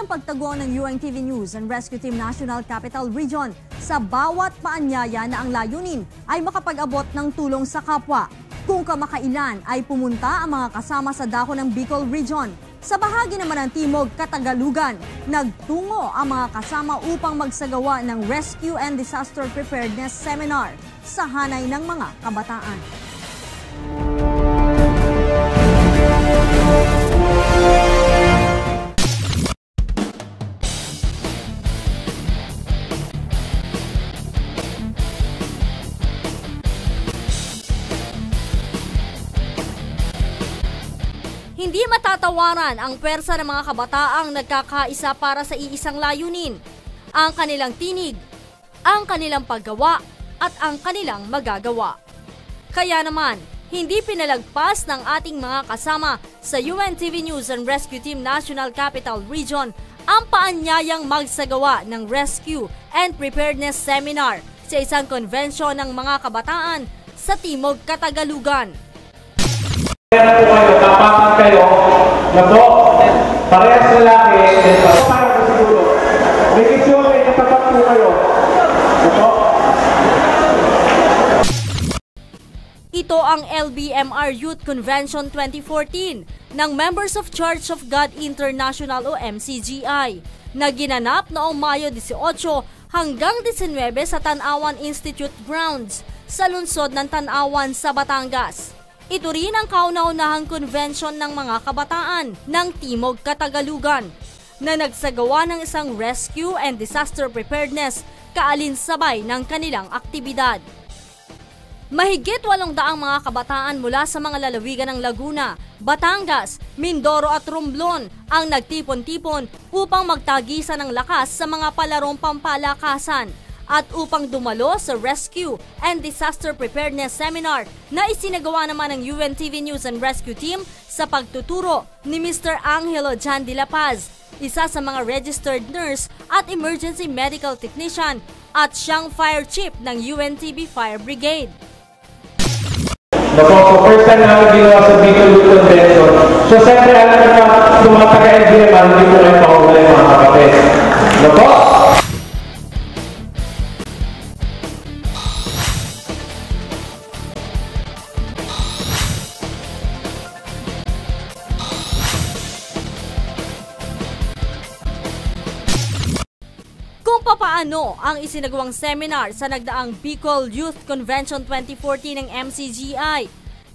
ang pagtago ng UNTV News and Rescue Team National Capital Region sa bawat paanyaya na ang layunin ay makapag-abot ng tulong sa kapwa. Kung kamakailan ay pumunta ang mga kasama sa dako ng Bicol Region. Sa bahagi naman ng Timog Katagalugan, nagtungo ang mga kasama upang magsagawa ng Rescue and Disaster Preparedness Seminar sa hanay ng mga kabataan. Hindi matatawaran ang pwersa ng mga kabataang nagkakaisa para sa iisang layunin, ang kanilang tinig, ang kanilang paggawa at ang kanilang magagawa. Kaya naman, hindi pinalagpas ng ating mga kasama sa UNTV News and Rescue Team National Capital Region ang paanyayang magsagawa ng Rescue and Preparedness Seminar sa isang konvensyon ng mga kabataan sa Timog Katagalugan. Kaya po kayo, kapatan kayo, na po, parehas lalaki, parang po siguro. May kisyon, may natapat po kayo. Ito ang LBMR Youth Convention 2014 ng Members of Church of God International o MCGI na ginanap noong Mayo 18 hanggang 19 sa Tanawan Institute Grounds sa lungsod ng Tanawan sa Batangas. Ito rin ang kauna-unahang konvensyon ng mga kabataan ng Timog Katagalugan na nagsagawa ng isang rescue and disaster preparedness kaalinsabay ng kanilang aktibidad. Mahigit 800 mga kabataan mula sa mga lalawigan ng Laguna, Batangas, Mindoro at Romblon ang nagtipon-tipon upang magtagisan ng lakas sa mga palarong pampalakasan at upang dumalo sa Rescue and Disaster Preparedness Seminar na isinagawa naman ng UNTV News and Rescue Team sa pagtuturo ni Mr. Angelo Jan de la Paz, isa sa mga registered nurse at emergency medical technician at siyang fire chief ng UNTV Fire Brigade. So first time namin ginawa sa Bicol Youth Convention. So siyempre alam nyo na yung mga taga-LBMR, hindi po kayo pakaulan yung mga kapatid. Paano ang isinagawang seminar sa nagdaang Bicol Youth Convention 2014 ng MCGI.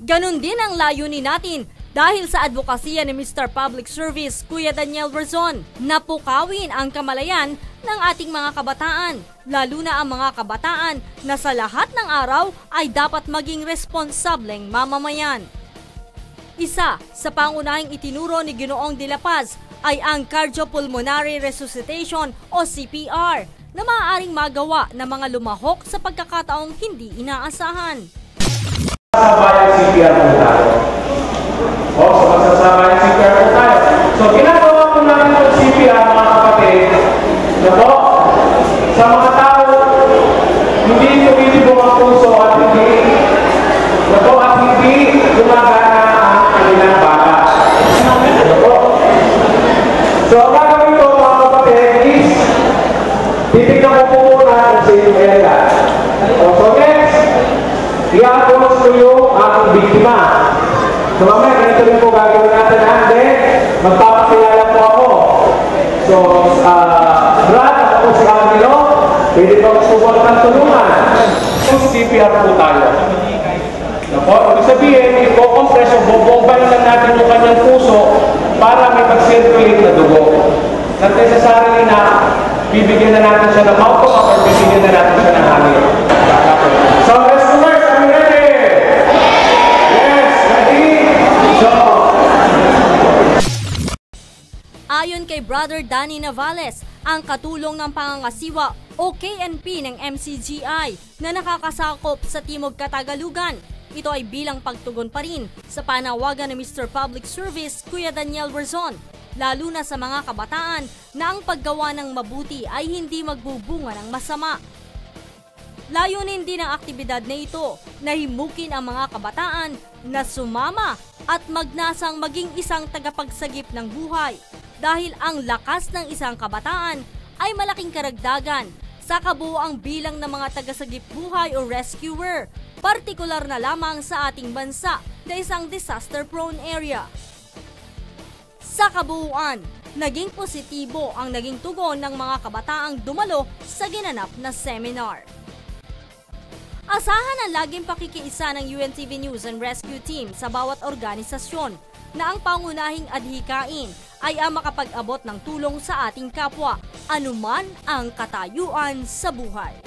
Ganon din ang layunin natin dahil sa advokasya ni Mr. Public Service Kuya Daniel Razon na pukawin ang kamalayan ng ating mga kabataan, lalo na ang mga kabataan na sa lahat ng araw ay dapat maging responsableng mamamayan. Isa sa pangunahing itinuro ni Ginoong de la Paz ay ang cardiopulmonary resuscitation o CPR na maaaring magawa ng mga lumahok sa pagkakataong hindi inaasahan. Magsasabayang CPR po tayo. So magsasabayang CPR po tayo. So ginagawa po namin itong CPR mga kapatid na po sa mga tao hindi tumitibok ang puso at hindi gumagana ang kanilang baka. So ang gagawin ko mga kapatid is titignan ko po muna ang safety area. So next, i-approach ko yung aking biktima. So mamaya, ganito rin po gagawin natin. Then, magpapakilala po ako. So, Brad, ako po si Angelo. Pwede pa magsubot ng tulungan. So, CPR po tayo. Ibig sabihin, i-compress o bobomban lang natin yung kanyang puso para may mag-circulate na dugo. Not necessarily na bibigyan na natin siya ng mouth or bibigyan na natin siya ng hangin. So, rescuers, are you ready? Yes, ready? So, ayon kay Brother Danny Navales, ang katulong ng pangangasiwa o KNP ng MCGI na nakakasakop sa Timog Katagalugan. Ito ay bilang pagtugon pa rin sa panawagan ni Mr. Public Service Kuya Daniel Razon, lalo na sa mga kabataan na ang paggawa ng mabuti ay hindi magbubunga ng masama. Layunin din ng aktibidad na ito na himukin ang mga kabataan na sumama at magnasang maging isang tagapagsagip ng buhay dahil ang lakas ng isang kabataan ay malaking karagdagan sa kabuuang bilang ng mga tagasagip buhay o rescuer, partikular na lamang sa ating bansa na isang disaster-prone area. Sa kabuuan, naging positibo ang naging tugon ng mga kabataang dumalo sa ginanap na seminar. Asahan ang laging pakikiisa ng UNTV News and Rescue Team sa bawat organisasyon na ang pangunahing adhikain ay ang makapag-abot ng tulong sa ating kapwa, anuman ang katayuan sa buhay.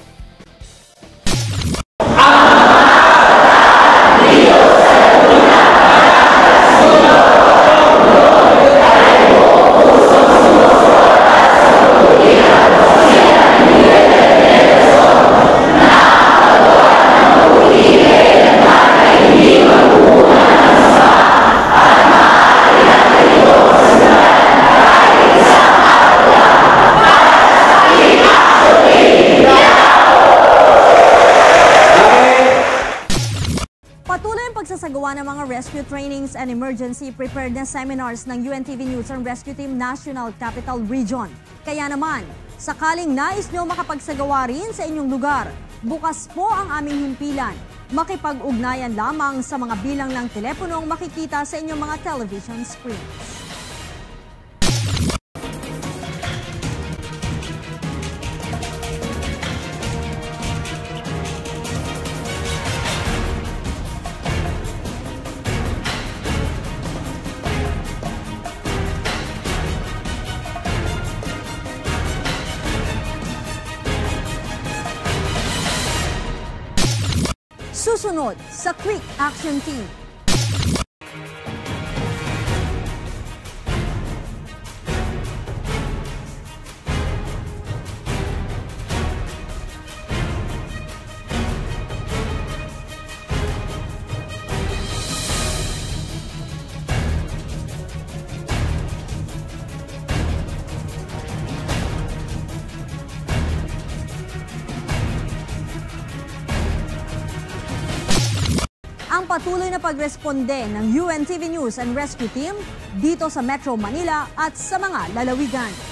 Pagsasagawa ng mga rescue trainings and emergency preparedness seminars ng UNTV News and Rescue Team National Capital Region. Kaya naman, sakaling nais nyo makapagsagawa rin sa inyong lugar, bukas po ang aming himpilan. Makipag-ugnayan lamang sa mga bilang ng teleponong makikita sa inyong mga television screens. Susunod sa Quick Action Team. Ang patuloy na pagresponde ng UNTV News and Rescue Team dito sa Metro Manila at sa mga lalawigan.